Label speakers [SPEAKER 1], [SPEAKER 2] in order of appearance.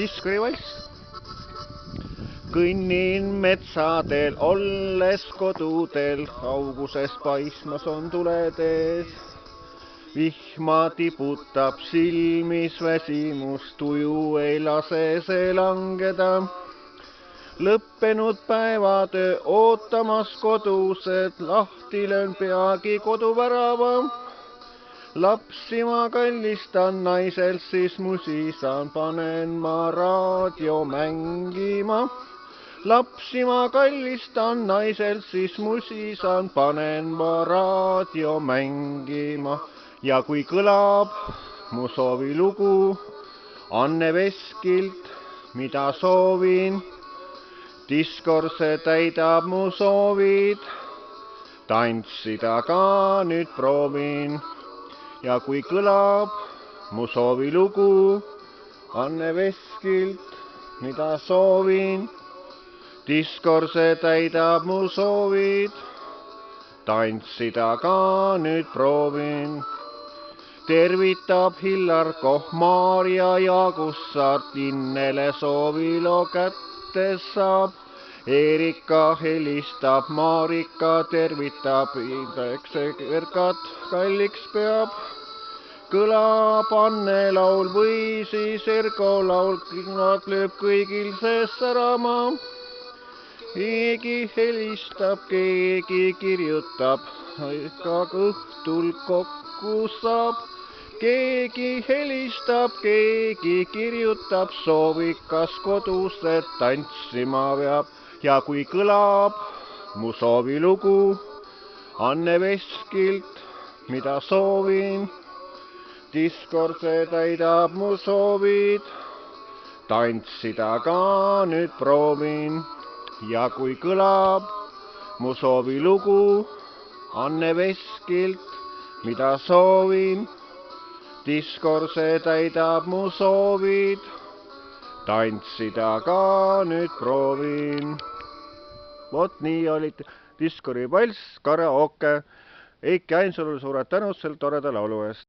[SPEAKER 1] Diskori valss. Kõnnin metsadel, olles kodudel, kauguses paismas on tuled ees. Vihma tiputab silmis väsimus, tuju ei lase see langeda. Lõppenud päevatöö ootamas kodused, lahti löön peagi koduvärava. Lapsi ma kallistan, naiselt siis musisan, panen ma raadio mängima. Lapsi ma kallistan, naiselt siis musisan, panen ma raadio mängima. Ja kui kõlab mu soovilugu Anne Veskilt, mida soovin, Diskor see täidab mu soovid, tantsida ka nüüd proovin. Ja kui kõlab mu soovilugu Anne Veskilt, mida soovin, Diskor see täidab mu soovid, tantsida ka nüüd proovin. Tervitab Hillar Koh, Maarja Jaagusaart, Innele soovilo kätte saab. Erika helistab, Marika tervitab, Erkat kalliks peab. Kõlab Anne laul või siis Erko laul, nad lööb kõigil sees särama. Keegi helistab, keegi kirjutab, ikka õhtul kokku saab. Keegi helistab, keegi kirjutab, soovikas kodused tantsima veab. Ja kui kõlab mu soovilugu Anne Veskilt, mida soovin, Diskor see täidab mu soovid, tantsida ka nüüd proovin. Ja kui kõlab mu soovilugu Anne Veskilt, mida soovin, Diskor see täidab mu soovid, tantsida ka nüüd proovin. Vot nii olid Diskori valss, karaoke. Eiki Ainsalule suured tänud selle toreda laulu eest.